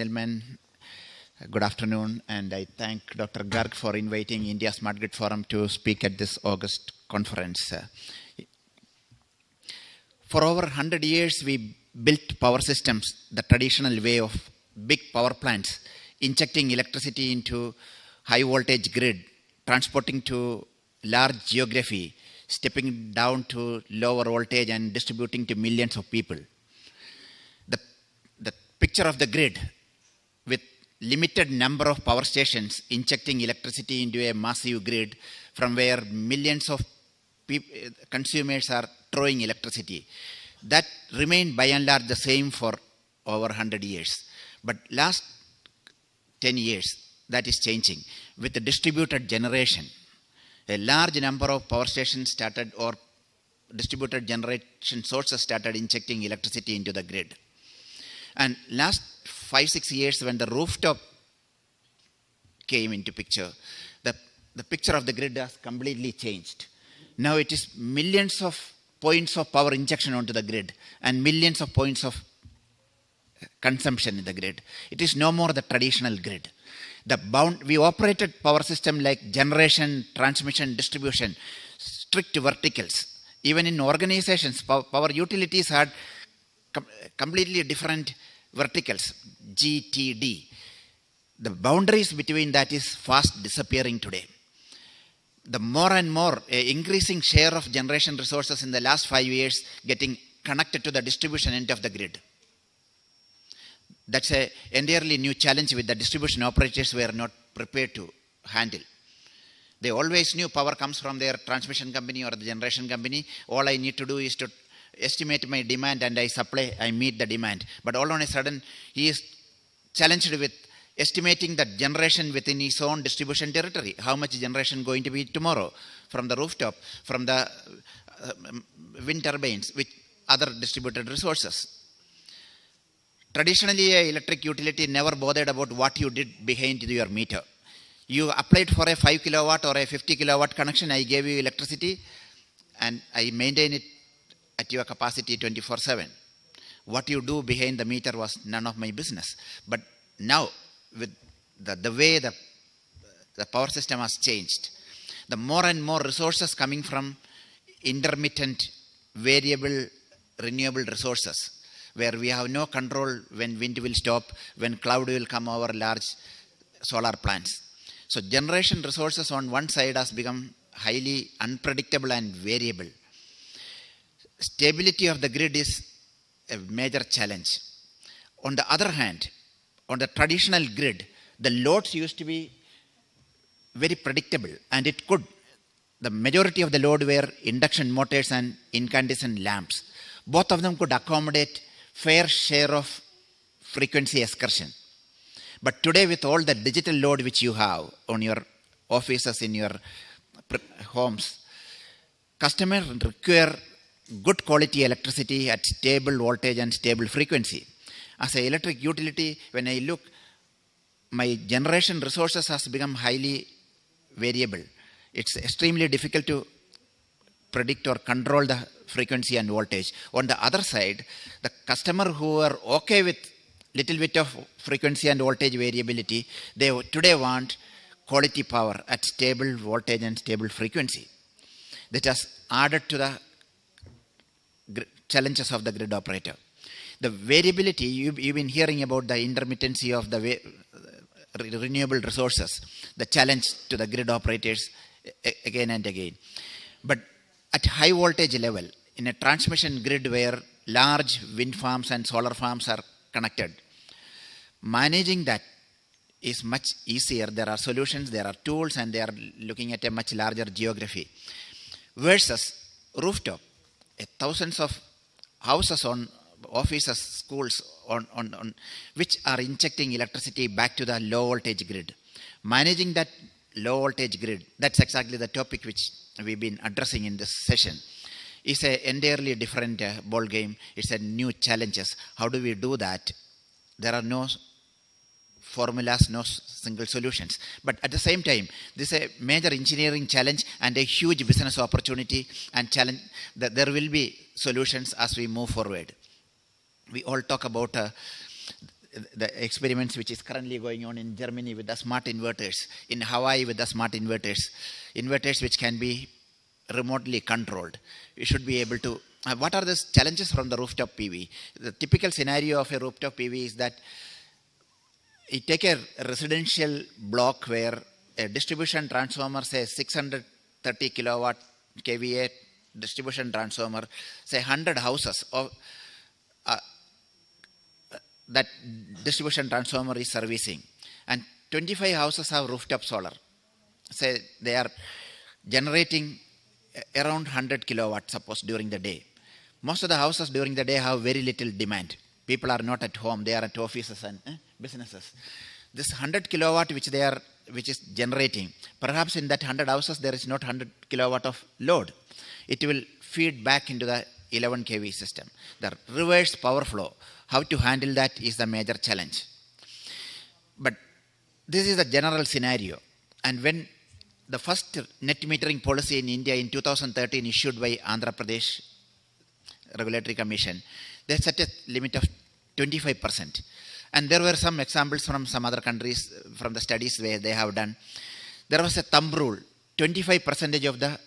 Gentlemen, good afternoon, and I thank Dr. Garg for inviting India Smart Grid Forum to speak at this August conference. For over 100 years, we built power systems the traditional way of big power plants, injecting electricity into high voltage grid, transporting to large geography, stepping down to lower voltage and distributing to millions of people. The picture of the grid with limited number of power stations injecting electricity into a massive grid from where millions of consumers are throwing electricity. That remained by and large the same for over 100 years. But last 10 years, that is changing. With the distributed generation, a large number of power stations started, or distributed generation sources started injecting electricity into the grid. And last 5-6 years, when the rooftop came into picture, the picture of the grid has completely changed. Now it is millions of points of power injection onto the grid and millions of points of consumption in the grid. It is no more the traditional grid. We operated power system like generation, transmission, distribution, strict verticals. Even in organizations, power utilities had completely different verticals, GTD. The boundaries between that is fast disappearing today. The more and more increasing share of generation resources in the last 5 years getting connected to the distribution end of the grid. That's an entirely new challenge which the distribution operators were not prepared to handle. They always knew power comes from their transmission company or the generation company. All I need to do is to estimate my demand and I meet the demand. But all on a sudden, he is challenged with estimating the generation within his own distribution territory. How much generation going to be tomorrow from the rooftop, from the wind turbines, with other distributed resources. Traditionally, an electric utility never bothered about what you did behind your meter. You applied for a 5 kilowatt or a 50 kilowatt connection, I gave you electricity and I maintain it at your capacity 24/7. What you do behind the meter was none of my business. But now, with the way the power system has changed, the more and more resources coming from intermittent, variable, renewable resources, where we have no control when wind will stop, when cloud will come over large solar plants. So generation resources on one side has become highly unpredictable and variable. Stability of the grid is a major challenge. On the other hand, on the traditional grid, the loads used to be very predictable, and the majority of the load were induction motors and incandescent lamps. Both of them could accommodate fair share of frequency excursion. But today, with all the digital load which you have on your offices, in your homes, customers require good quality electricity at stable voltage and stable frequency. As an electric utility, when I look, my generation resources has become highly variable. It's extremely difficult to predict or control the frequency and voltage. On the other side, the customer who are okay with little bit of frequency and voltage variability, they today want quality power at stable voltage and stable frequency. That has added to the challenges of the grid operator. The variability, you've been hearing about the intermittency of the renewable resources, the challenge to the grid operators again and again. But at high voltage level, in a transmission grid where large wind farms and solar farms are connected, managing that is much easier. There are solutions, there are tools, and they are looking at a much larger geography. Versus rooftop, thousands of houses, on offices, schools, on which are injecting electricity back to the low voltage grid. Managing that low voltage grid, that's exactly the topic which we've been addressing in this session, is an entirely different ball game. It's a new challenges. How do we do that? There are no formulas, no single solutions. But at the same time, this is a major engineering challenge and a huge business opportunity and challenge that there will be solutions as we move forward. We all talk about the experiments which is currently going on in Germany with the smart inverters, in Hawaii with the smart inverters which can be remotely controlled. We should be able to. What are the challenges from the rooftop PV? The typical scenario of a rooftop PV is that you take a residential block where a distribution transformer, say 630 kilowatt kVA distribution transformer, say 100 houses of that distribution transformer is servicing, and 25 houses have rooftop solar. Say they are generating around 100 kilowatts, suppose, during the day. Most of the houses during the day have very little demand. People are not at home, they are at offices and businesses. This 100 kilowatt which is generating, perhaps in that 100 houses there is not 100 kilowatt of load. It will feed back into the 11 kV system. The reverse power flow, how to handle that is the major challenge. But this is the general scenario. And when the first net metering policy in India in 2013 issued by Andhra Pradesh Regulatory Commission, they set a limit of 25%. And there were some examples from some other countries, from the studies where they have done. There was a thumb rule, 25% of the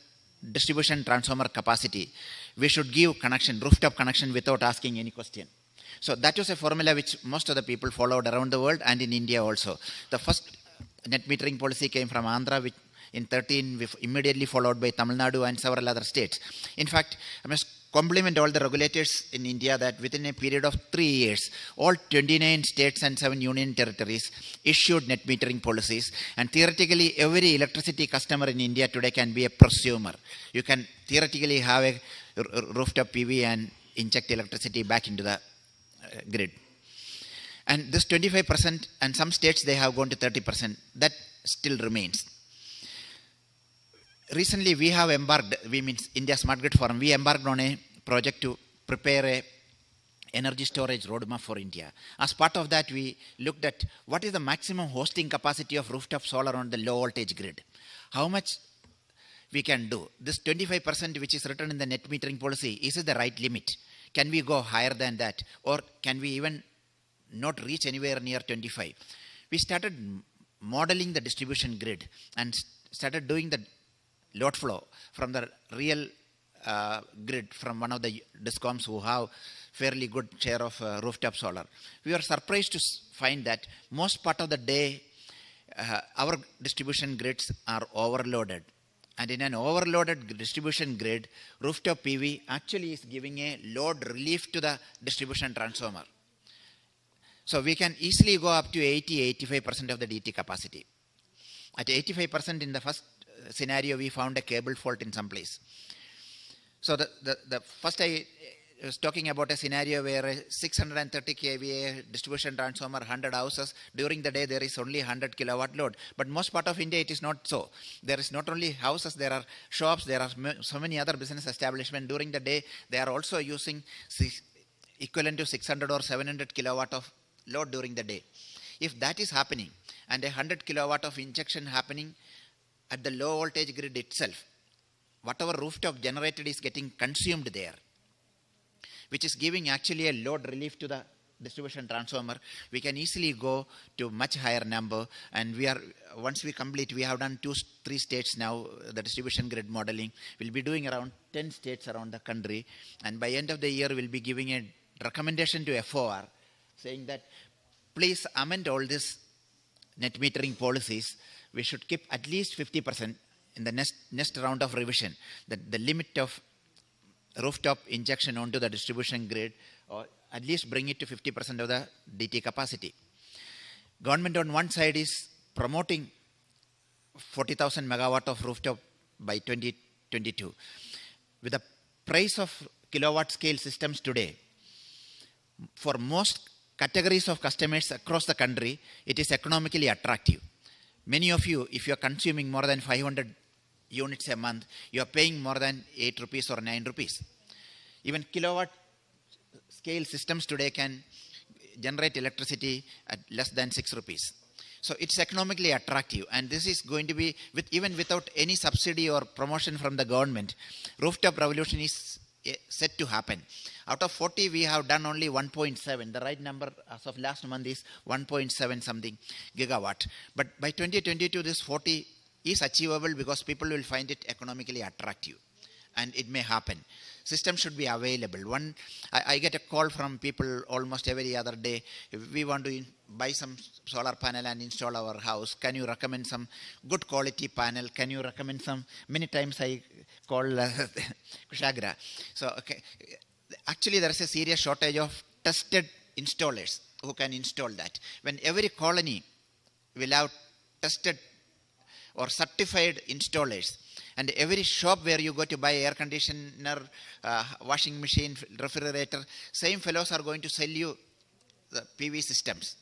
distribution transformer capacity, we should give connection, rooftop connection, without asking any question. So that was a formula which most of the people followed around the world and in India also. The first net metering policy came from Andhra, which in 13, immediately followed by Tamil Nadu and several other states. In fact, I must compliment all the regulators in India that within a period of 3 years, all 29 states and 7 union territories issued net metering policies, and theoretically every electricity customer in India today can be a prosumer. You can theoretically have a rooftop PV and inject electricity back into the grid. And this 25%, and some states they have gone to 30%, that still remains. Recently we have embarked, India Smart Grid Forum, we embarked on a project to prepare a energy storage roadmap for India. As part of that, we looked at what is the maximum hosting capacity of rooftop solar on the low voltage grid. How much we can do. This 25% which is written in the net metering policy, is it the right limit? Can we go higher than that? Or can we even not reach anywhere near 25? We started modeling the distribution grid and started doing the load flow from the real grid from one of the discoms who have fairly good share of rooftop solar. We were surprised to find that most part of the day our distribution grids are overloaded. And in an overloaded distribution grid, rooftop PV actually is giving a load relief to the distribution transformer. So we can easily go up to 80-85% of the DT capacity. At 85% in the first scenario, we found a cable fault in some place. So the first I was talking about a scenario where a 630 kVA distribution transformer, 100 houses, during the day there is only 100 kilowatt load. But most part of India it is not so. There is not only houses, there are shops, there are so many other business establishments. During the day they are also using equivalent to 600 or 700 kilowatt of load during the day. If that is happening and 100 kilowatt of injection happening at the low voltage grid itself, whatever rooftop generated is getting consumed there, which is giving actually a load relief to the distribution transformer, we can easily go to much higher number. And we are, once we complete, we have done 2-3 states now, the distribution grid modeling. We'll be doing around 10 states around the country. And by end of the year, we'll be giving a recommendation to FOR saying that please amend all these net metering policies. We should keep at least 50% in the next round of revision, that the limit of rooftop injection onto the distribution grid, or at least bring it to 50% of the DT capacity. Government on one side is promoting 40,000 megawatt of rooftop by 2022. With the price of kilowatt scale systems today, for most categories of customers across the country, it is economically attractive. Many of you, if you are consuming more than 500 units a month, you are paying more than 8 rupees or 9 rupees. Even kilowatt scale systems today can generate electricity at less than 6 rupees. So it's economically attractive, and this is going to be, even without any subsidy or promotion from the government, rooftop revolution is set to happen. Out of 40, we have done only 1.7. The right number as of last month is 1.7 something gigawatt. But by 2022, this 40 is achievable because people will find it economically attractive. And it may happen. System should be available. I get a call from people almost every other day. If we want to buy some solar panel and install our house, can you recommend some good quality panel? Can you recommend some? Many times I call Kushagra. So okay. Actually, there is a serious shortage of tested installers who can install that. When every colony will have tested or certified installers, and every shop where you go to buy air conditioner, washing machine, refrigerator, same fellows are going to sell you the PV systems.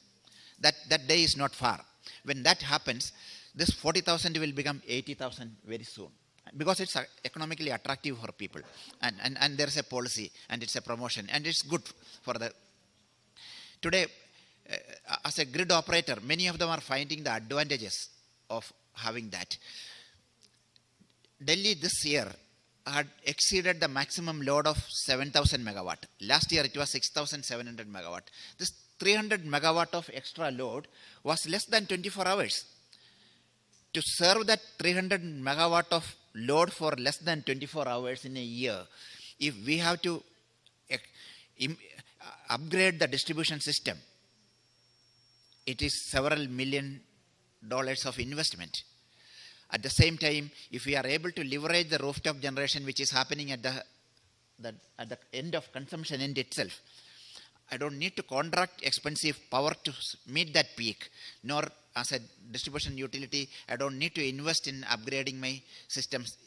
That day is not far. When that happens, this 40,000 will become 80,000 very soon. Because it's economically attractive for people. And there's a policy, and it's a promotion, and it's good for the... Today, as a grid operator, many of them are finding the advantages of having that. Delhi this year had exceeded the maximum load of 7,000 megawatt. Last year it was 6,700 megawatt. This 300 megawatt of extra load was less than 24 hours. To serve that 300 megawatt of load for less than 24 hours in a year, if we have to upgrade the distribution system, it is several $1 million of investment. At the same time, if we are able to leverage the rooftop generation, which is happening at the end of consumption end itself, I don't need to contract expensive power to meet that peak, nor as a distribution utility, I don't need to invest in upgrading my systems.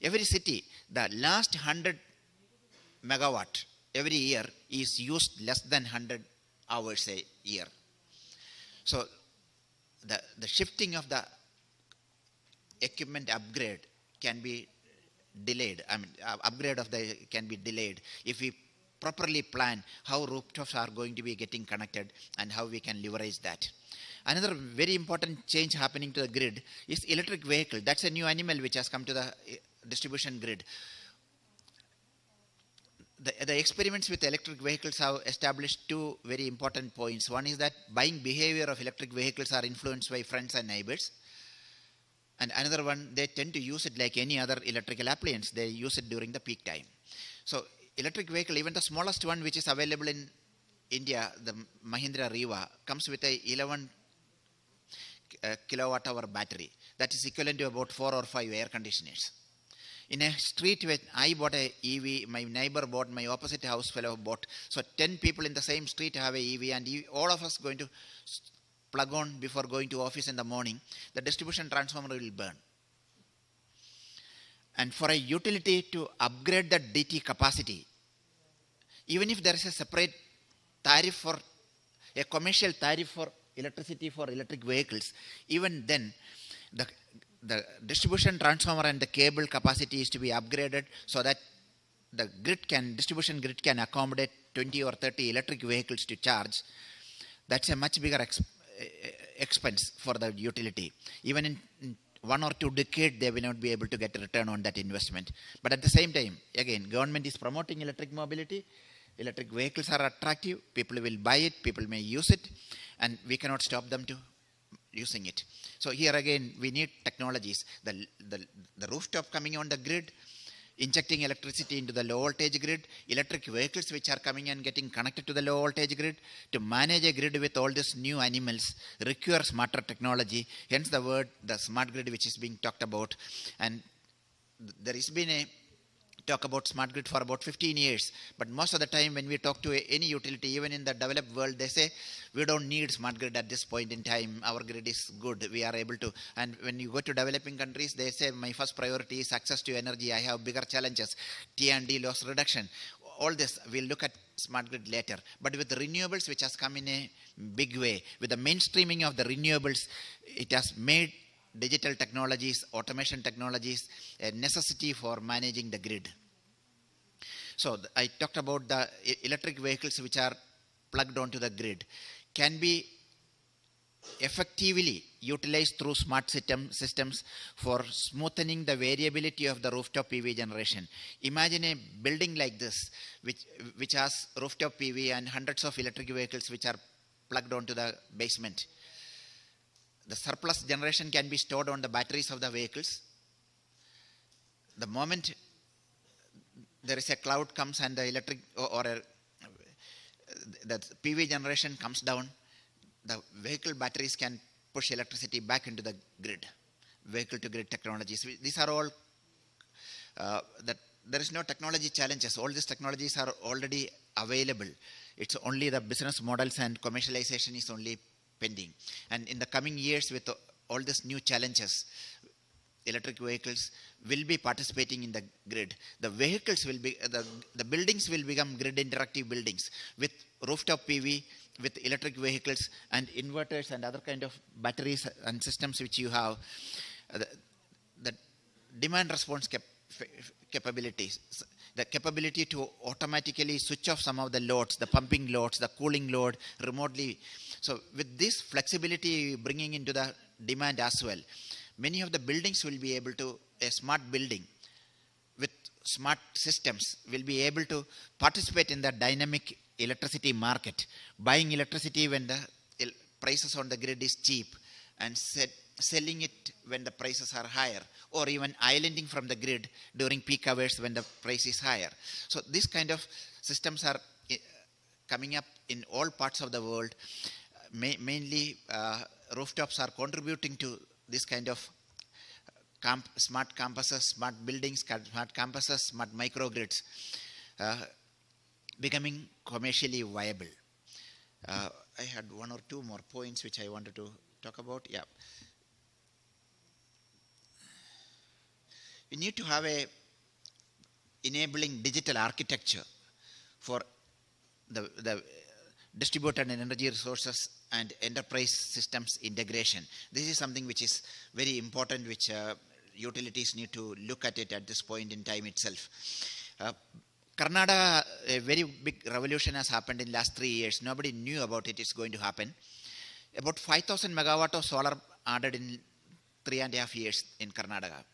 Every city, the last 100 megawatt every year is used less than 100 hours a year. So the shifting of the equipment upgrade can be delayed. I mean, upgrade of the can be delayed if we properly plan how rooftops are going to be getting connected and how we can leverage that. Another very important change happening to the grid is electric vehicle. That's a new animal which has come to the distribution grid. The experiments with electric vehicles have established two very important points. One is that buying behavior of electric vehicles are influenced by friends and neighbors. And another one, they tend to use it like any other electrical appliance. They use it during the peak time. So electric vehicle, even the smallest one which is available in India, the Mahindra Riva, comes with a 11 kilowatt hour battery. That is equivalent to about 4 or 5 air conditioners. In a street where I bought a EV, my neighbor bought, my opposite house fellow bought. So 10 people in the same street have a EV, and all of us going to plug on before going to office in the morning. The distribution transformer will burn. And for a utility to upgrade the DT capacity, even if there is a separate tariff for a commercial tariff for electricity for electric vehicles, even then the distribution transformer and the cable capacity is to be upgraded so that the distribution grid can accommodate 20 or 30 electric vehicles to charge. That's a much bigger expense for the utility. Even in 1 or 2 decades, they will not be able to get a return on that investment. But at the same time, again, government is promoting electric mobility. Electric vehicles are attractive. People will buy it. People may use it. And we cannot stop them to using it. So here again, we need technologies. The rooftop coming on the grid, injecting electricity into the low voltage grid, electric vehicles which are coming and getting connected to the low voltage grid. To manage a grid with all these new animals require smarter technology. Hence the word, the smart grid, which is being talked about. And there has been a talk about smart grid for about 15 years. But most of the time when we talk to any utility, even in the developed world, they say, we don't need smart grid at this point in time. Our grid is good. We are able to. And when you go to developing countries, they say, my first priority is access to energy. I have bigger challenges. T&D loss reduction. All this, we'll look at smart grid later. But with the renewables, which has come in a big way, with the mainstreaming of the renewables, it has made digital technologies, automation technologies, a necessity for managing the grid. So I talked about the electric vehicles which are plugged onto the grid can be effectively utilized through smart systems for smoothing the variability of the rooftop PV generation. Imagine a building like this, which has rooftop PV and hundreds of electric vehicles which are plugged onto the basement. The surplus generation can be stored on the batteries of the vehicles. The moment there is a cloud comes and the electric the PV generation comes down, the vehicle batteries can push electricity back into the grid, vehicle to grid technologies. These are all that there is no technology challenges. All these technologies are already available. It's only the business models and commercialization is only pending. And in the coming years, with all these new challenges, electric vehicles will be participating in the grid. The vehicles will be, the buildings will become grid interactive buildings with rooftop PV, with electric vehicles and inverters and other kind of batteries and systems which you have. The demand response capabilities, the capability to automatically switch off some of the loads, the pumping loads, the cooling load remotely. So with this flexibility bringing into the demand as well, many of the buildings will be able to, a smart building with smart systems will be able to participate in the dynamic electricity market, buying electricity when the prices on the grid is cheap and selling it when the prices are higher, or even islanding from the grid during peak hours when the price is higher. So these kind of systems are coming up in all parts of the world. Mainly rooftops are contributing to this kind of smart campuses, smart buildings, smart campuses, smart microgrids becoming commercially viable. I had one or two more points which I wanted to talk about. Yeah. We need to have a enabling digital architecture for the distributed energy resources and enterprise systems integration. This is something which is very important, which utilities need to look at it at this point in time itself. Karnataka, a very big revolution has happened in last 3 years. Nobody knew about it. It's going to happen. About 5,000 megawatt of solar added in 3.5 years in Karnataka.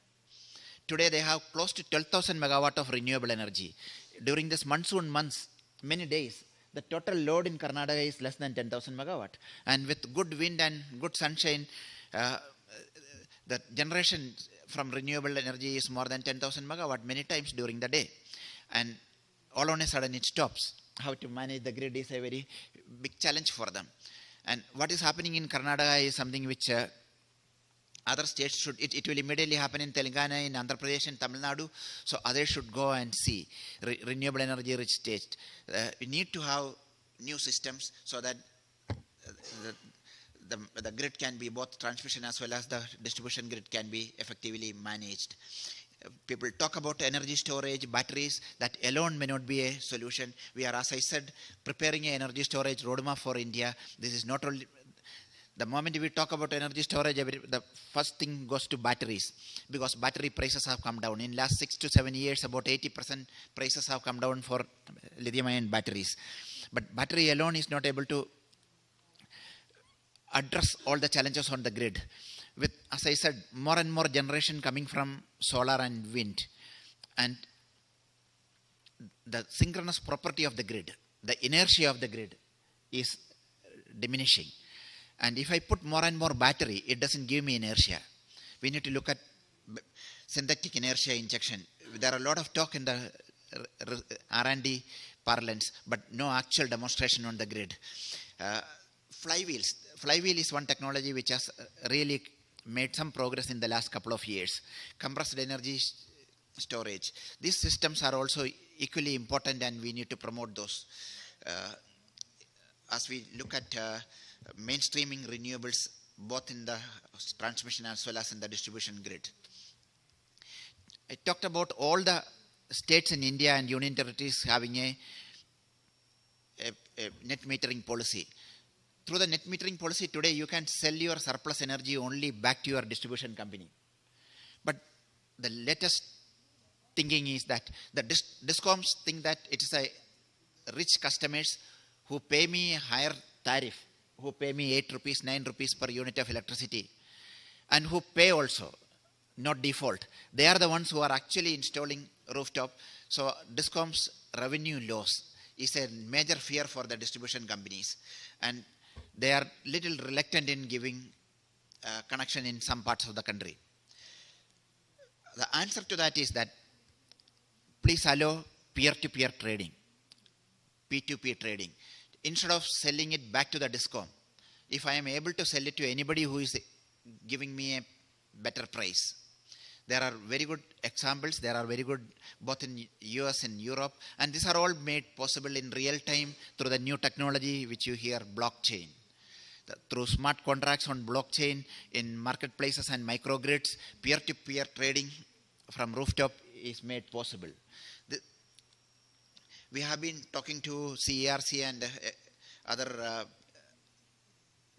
Today they have close to 12,000 megawatt of renewable energy. During this monsoon months, many days, the total load in Karnataka is less than 10,000 megawatt. And with good wind and good sunshine, the generation from renewable energy is more than 10,000 megawatt many times during the day. And all on a sudden it stops. How to manage the grid is a very big challenge for them. And what is happening in Karnataka is something which other states should, it will immediately happen in Telangana, in Andhra Pradesh, and Tamil Nadu. So others should go and see renewable energy rich states. We need to have new systems so that the grid can be both transmission as well as the distribution grid can be effectively managed. People talk about energy storage, batteries. That alone may not be a solution. We are, as I said, preparing an energy storage roadmap for India. This is not only... The moment we talk about energy storage, the first thing goes to batteries, because battery prices have come down. In last 6 to 7 years, about 80% prices have come down for lithium-ion batteries. But battery alone is not able to address all the challenges on the grid. With, as I said, more and more generation coming from solar and wind, and the synchronous property of the grid, the inertia of the grid is diminishing. And if I put more and more battery, it doesn't give me inertia. We need to look at synthetic inertia injection. There are a lot of talk in the R&D parlance, but no actual demonstration on the grid. Flywheels. Flywheel is one technology which has really made some progress in the last couple of years. Compressed energy storage. These systems are also equally important, and we need to promote those. As we look at mainstreaming renewables both in the transmission as well as in the distribution grid. I talked about all the states in India and union territories having a net metering policy. Through the net metering policy today, you can sell your surplus energy only back to your distribution company. But the latest thinking is that the discoms think that it is a rich customers who pay me a higher tariff, who pay me 8 rupees, 9 rupees per unit of electricity, and who pay also, not default. They are the ones who are actually installing rooftop. So DISCOM's revenue loss is a major fear for the distribution companies, and they are little reluctant in giving connection in some parts of the country. The answer to that is that please allow peer-to-peer trading, P2P trading. Instead of selling it back to the DISCOM, if I am able to sell it to anybody who is giving me a better price. There are very good examples. There are very good both in US and Europe. And these are all made possible in real time through the new technology which you hear, blockchain. Through smart contracts on blockchain in marketplaces and microgrids, peer-to-peer trading from rooftop is made possible. We have been talking to CERC and other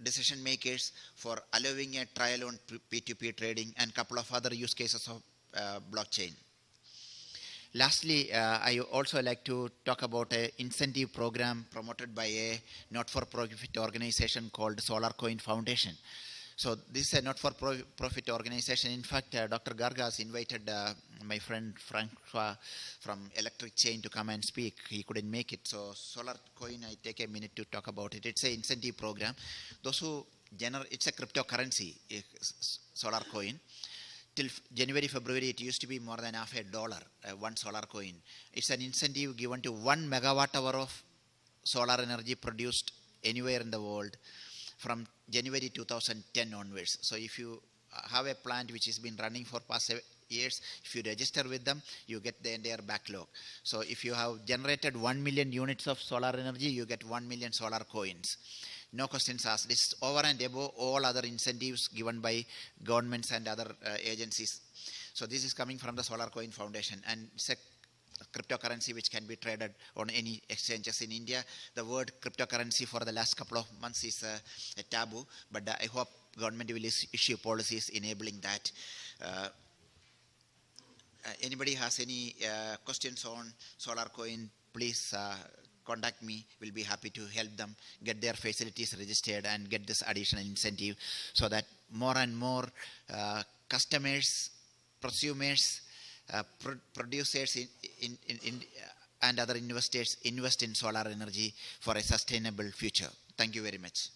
decision makers for allowing a trial on P2P trading and a couple of other use cases of blockchain. Lastly, I also like to talk about an incentive program promoted by a not-for-profit organization called SolarCoin Foundation. So this is a not-for-profit organization. In fact, Dr. Garga has invited my friend Francois from Electric Chain to come and speak. He couldn't make it. So SolarCoin, I take a minute to talk about it. It's an incentive program. Those who it's a cryptocurrency, SolarCoin. Till January, February, it used to be more than $50, one solar coin. It's an incentive given to 1 megawatt hour of solar energy produced anywhere in the world from January 2010 onwards. So if you have a plant which has been running for past 7 years, if you register with them, you get the entire backlog. So if you have generated 1 million units of solar energy, you get 1 million solar coins. No questions asked. This is over and above all other incentives given by governments and other agencies. So this is coming from the SolarCoin Foundation, and it's a cryptocurrency which can be traded on any exchanges in India. The word cryptocurrency for the last couple of months is a taboo, but I hope government will issue policies enabling that. Anybody has any questions on SolarCoin, please contact me. We'll be happy to help them get their facilities registered and get this additional incentive so that more and more customers, prosumers, producers and other investors invest in solar energy for a sustainable future. Thank you very much.